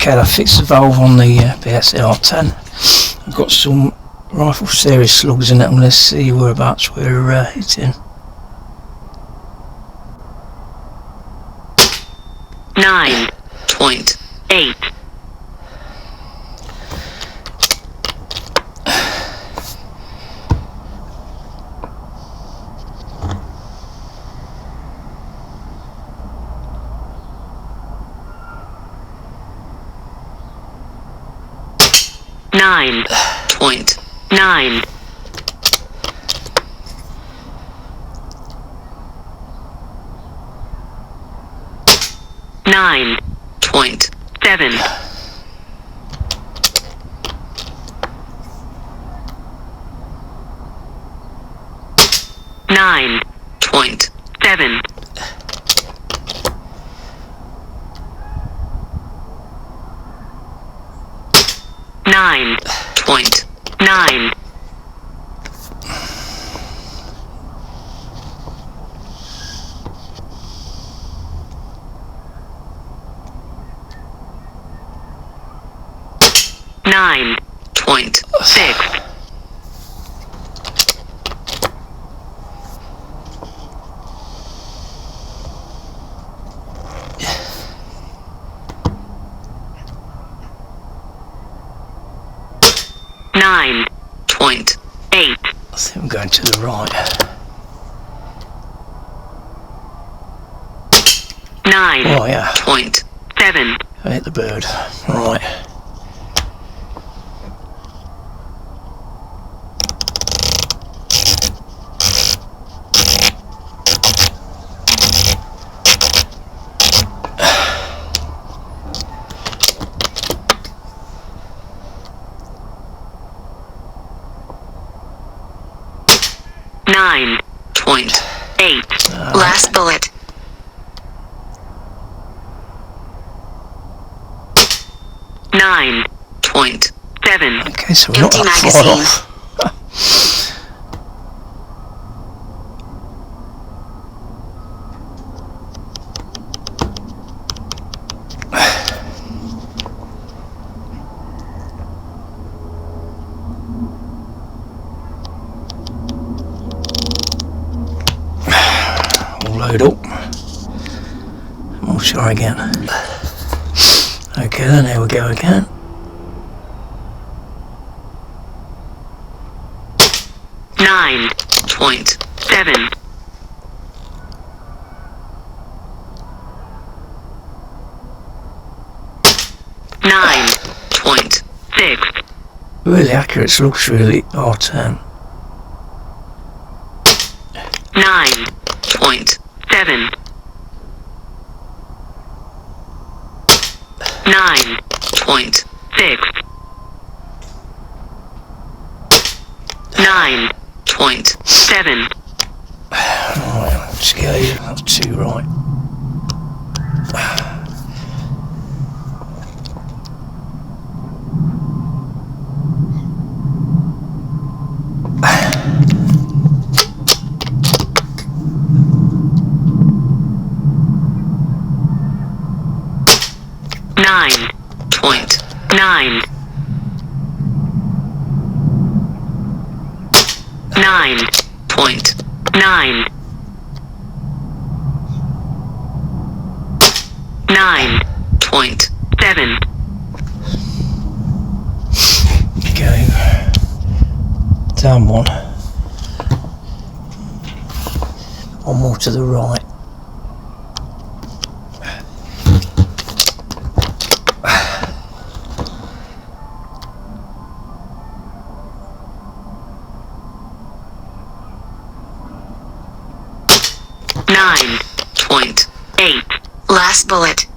Okay, I fixed the valve on the BSA R10. I've got some rifle series slugs in it. I'm going to see whereabouts we're hitting. 9.8. Nine. 9.7. 9.7. 9.9. 9.6. 9.8. I think I'm going to the right. 9.7. Oh yeah. I hit the bird. Right. Nine. 9.8. Last bullet. 9.7. Okay, so we're not Empty that far magazine. off. Load up. We'll try again. Okay, then here we go again. Nine. 9.7. 9.6. Really accurate, looks really R10. 9.7. 9.6. 9.7. Alright, let's go. That's two right. Nine. 9.9. 9.9. 9.7. Okay. Down one. One more to the right. Nine. 9.8. Last bullet.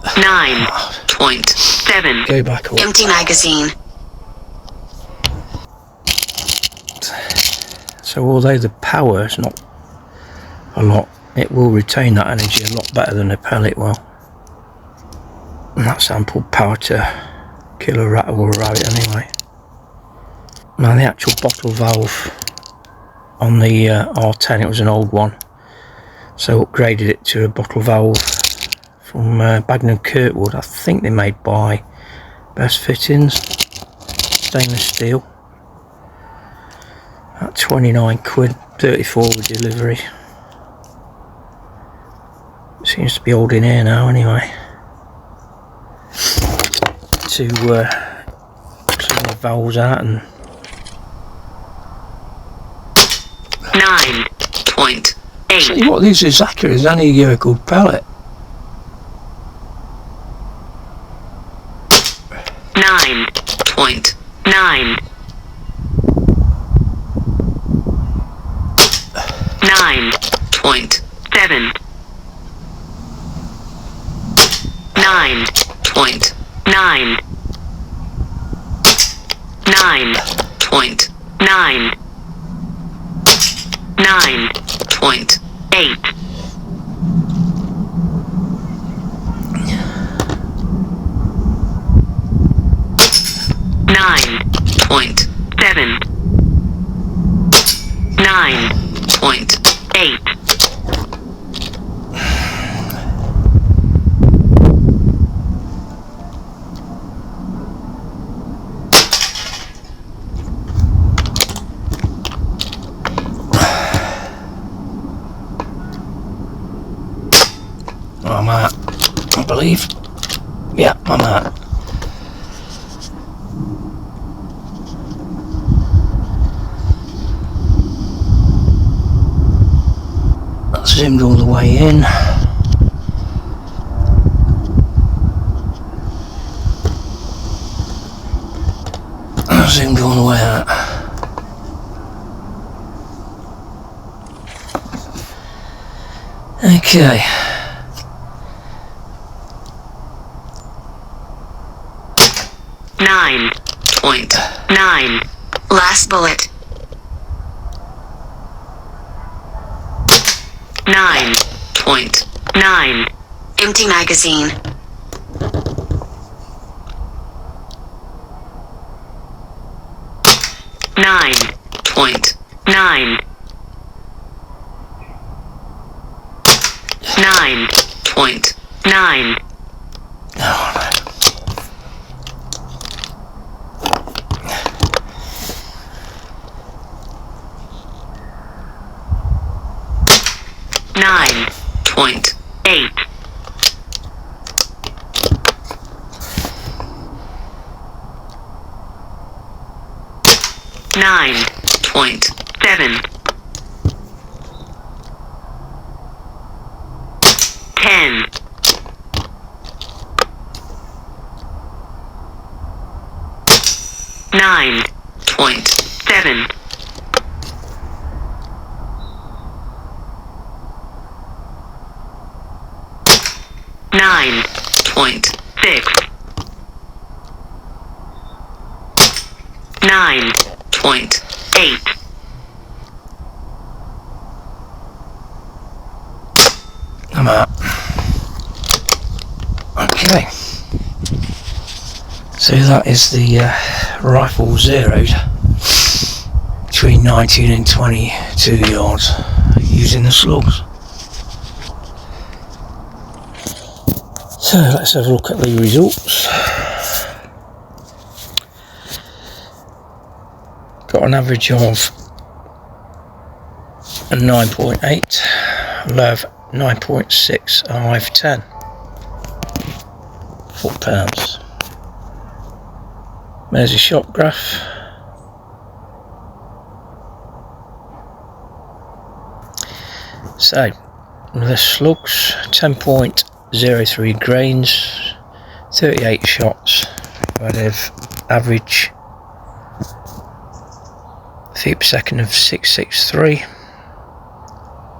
9.7. Go back up. Empty magazine. So although the power is not a lot, it will retain that energy a lot better than a pellet will. And that's ample power to kill a rat or a rabbit anyway. Now the actual bottle valve on the R10, it was an old one, so upgraded it to a bottle valve from Bagnall Kirkwood. I think they're made by Best Fittings, stainless steel, at 29 quid, 34 with delivery. Seems to be holding air now anyway. To clean the valves out and 9.8. see what this is accurate is only a good pellet. 9.9. 9.7. 9.9. 9.9. 9.8. 9.7. 9.8. 'm out, I believe. Yeah, I'm out. Zoomed all the way in. Zoomed all the way out. Okay. Nine. 9. Last bullet. 9.9. Empty magazine. 9.9. 9.9. Oh, 9.8. 9.7. 10. 9.7. 9.6. 9.8. 'm out. Okay. So that is the rifle zeroed between 19 and 22 yards using the slugs. So let's have a look at the results. Got an average of a 9.8, low of 9.6, and high of 10 foot-pounds. There's a shot graph. So the slugs, 10.03 grains, 38 shots, out of average feet per second of 663,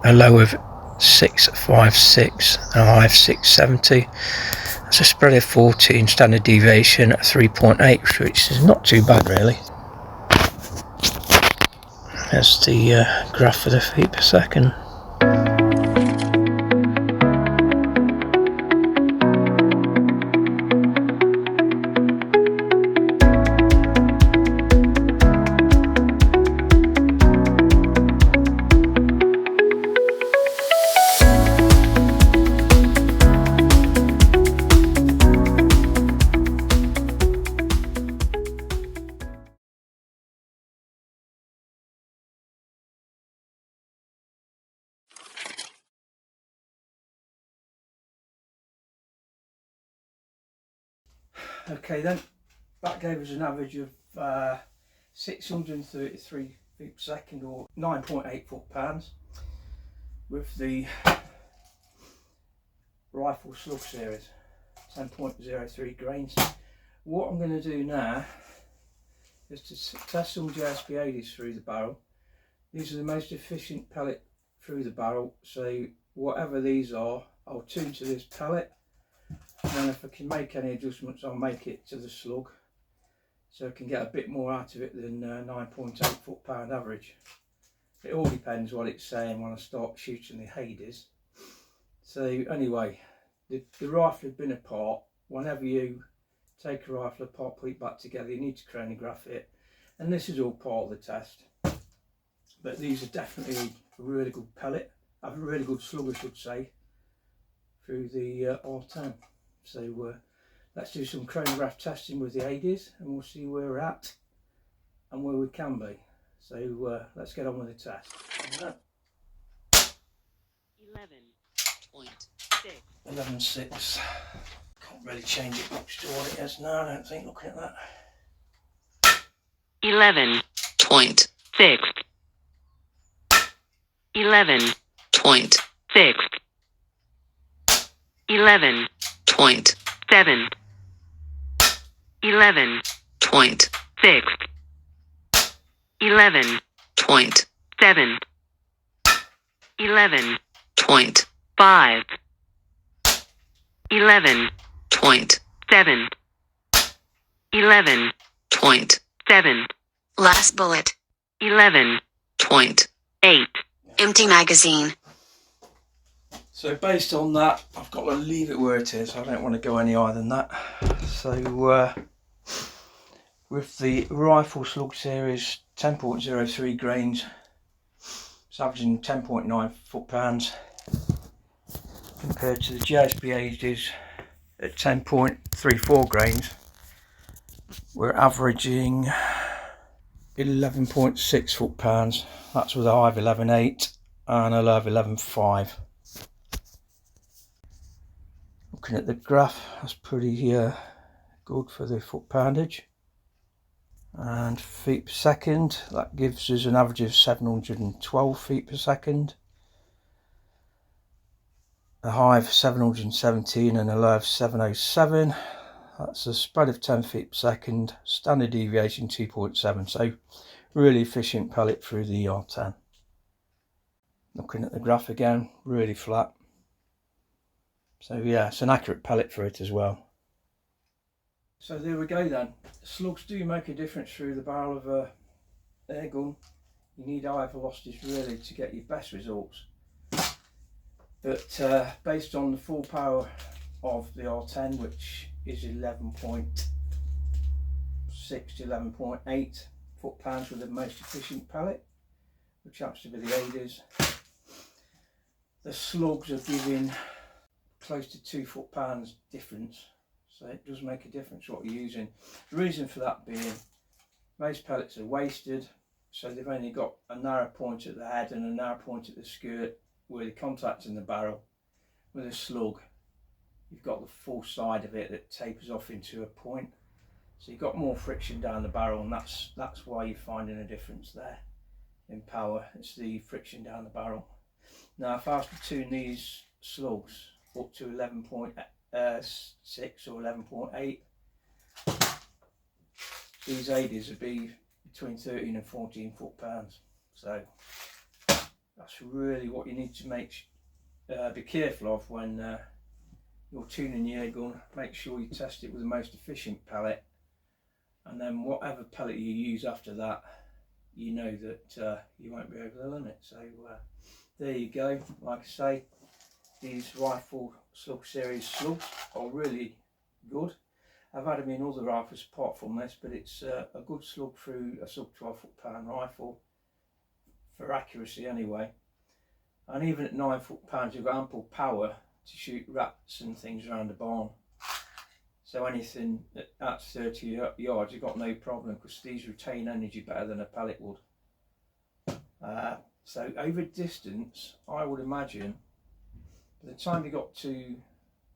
a low of 656 and a high of 670. That's a spread of 14, standard deviation at 3.8, which is not too bad really. There's the graph for the feet per second. Okay then, that gave us an average of 633 feet per second, or 9.8 foot-pounds, with the rifle slug series, 10.03 grains. What I'm going to do now is to test some JSP R10 through the barrel. These are the most efficient pellet through the barrel, so whatever these are, I'll tune to this pellet, and then if I can make any adjustments, I'll make it to the slug, so I can get a bit more out of it than 9.8 foot-pound average. It all depends what it's saying when I start shooting the Hades. So anyway, the rifle had been apart. Whenever you take a rifle apart, put it back together, you need to chronograph it, and this is all part of the test. But these are definitely a really good pellet, a really good slug I should say, through the R10. So let's do some chronograph testing with the Hades, and we'll see where we're at and where we can be. So let's get on with the test. 11.6. 11.6. Can't really change it much to what it is now, I don't think, looking at that. 11.6. 11.6. 11.7. 11.6. 11.7. 11.5. 11.7. 11.7. Last bullet. 11.8. Empty magazine. So based on that, I've got to leave it where it is. I don't want to go any higher than that. So with the rifle slug series, 10.03 grains, it's averaging 10.9 foot-pounds, compared to the JSP Hades at 10.34 grains, we're averaging 11.6 foot-pounds. That's with a high of 11.8 and a low of 11.5. Looking at the graph, that's pretty good for the foot-poundage. And feet per second, that gives us an average of 712 feet per second. A high of 717 and a low of 707. That's a spread of 10 feet per second, standard deviation 2.7, so really efficient pellet through the R10. Looking at the graph again, really flat. So yeah, it's an accurate pellet for it as well. So there we go then. Slugs do make a difference through the barrel of a air gun. You need high velocities really to get your best results. But based on the full power of the R10, which is 11.6 to 11.8 foot-pounds with the most efficient pellet, which happens to be the Hades, the slugs are giving close to 2 foot-pounds difference. So it does make a difference what you're using. The reason for that being, most pellets are wasted, so they've only got a narrow point at the head and a narrow point at the skirt where the contact's in the barrel. With a slug, you've got the full side of it that tapers off into a point, so you've got more friction down the barrel, and that's why you're finding a difference there in power. It's the friction down the barrel. Now if I was to tune these slugs up to 11.6 or 11.8, these Hades would be between 13 and 14 foot-pounds. So that's really what you need to be careful of when you're tuning your air gun. Make sure you test it with the most efficient pellet, and then whatever pellet you use after that, you know that you won't be over the limit. So there you go. Like I say, these rifle slug series slugs are really good. I've had them in other rifles apart from this, but it's a good slug through a sub 12 foot-pound rifle for accuracy anyway. And even at 9 foot-pounds, you've got ample power to shoot rats and things around the barn. So anything at 30 yards, you've got no problem, because these retain energy better than a pellet would. So over distance, I would imagine by the time you got to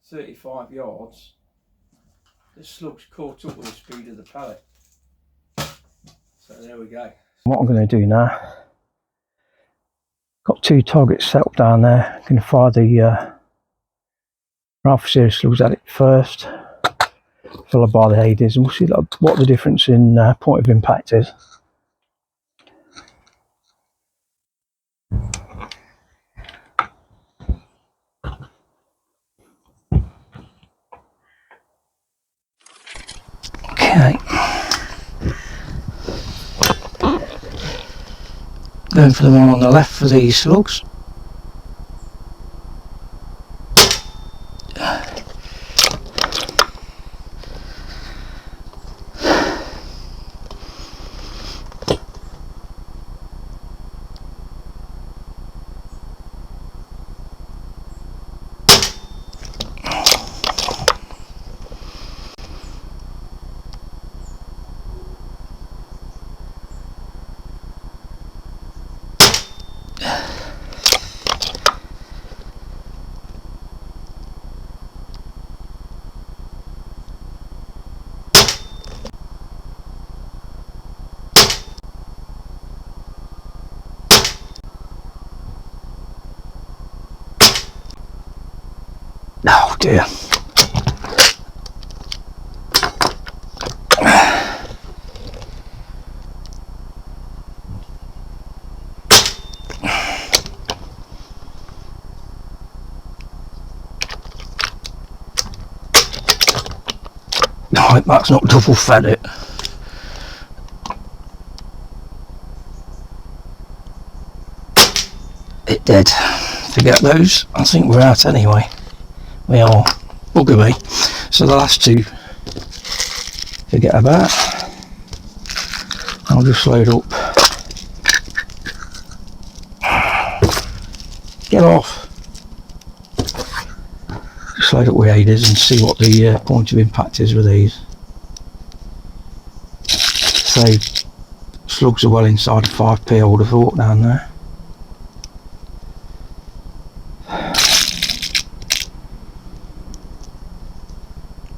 35 yards, The slug's caught up with the speed of the pellet. So there we go. What I'm going to do now, got 2 targets set up down there. I'm going to fire the Alpha Series slugs at it first, followed by the Hades, and we'll see what the difference in point of impact is. Okay. Going for the one on the left for these slugs. Oh dear. I hope that's not double fed it. It did. Forget those. I think we're out anyway. We are. Bugger me. So the last 2, forget about. I'll just load up. Get off. Just load up with Hades and see what the point of impact is with these. So slugs are well inside of 5p, I would have thought, down there.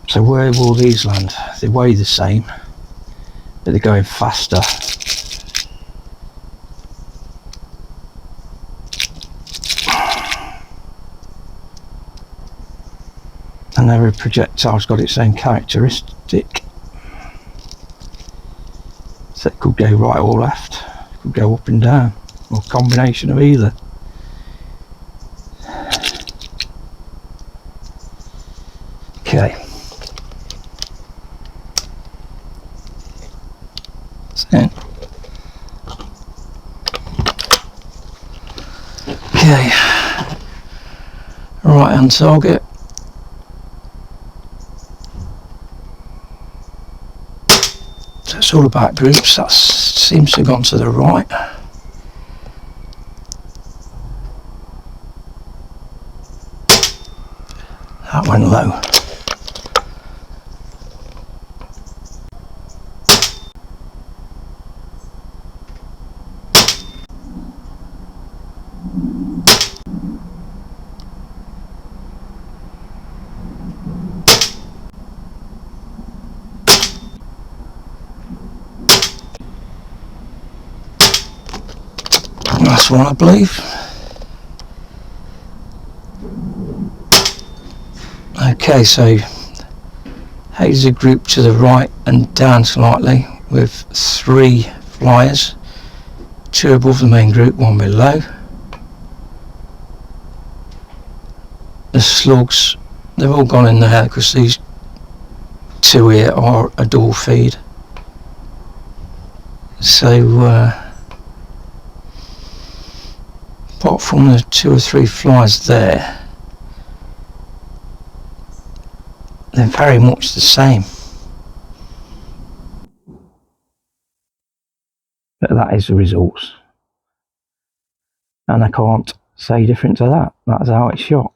So where will these land? They weigh the same, but they're going faster. And every projectile's got its own characteristic. So it could go right or left, it could go up and down, or a combination of either. Okay. Okay, right hand target. So it's all about groups. That seems to have gone to the right. That went low. Last one, I believe. Okay, so Hades are grouped to the right and down slightly with 3 flyers, 2 above the main group, 1 below. The slugs, they've all gone in there because these 2 here are a dual feed. So apart from the 2 or 3 flies there, they're very much the same. But that is the results. And I can't say different to that. That's how it's shot.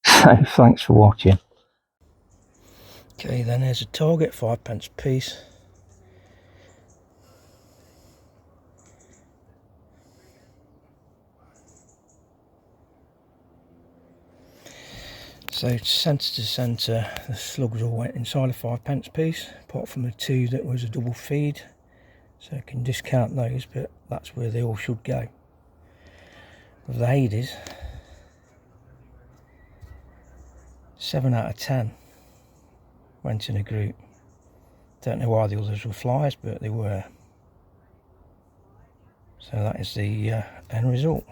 So thanks for watching. Okay, then there's a target, 5p a piece. So centre to centre, the slugs all went inside a 5p piece, apart from the 2 that was a double feed. So I can discount those, but that's where they all should go. With the Hades, 7 out of 10 went in a group. Don't know why the others were flies, but they were. So that is the end result.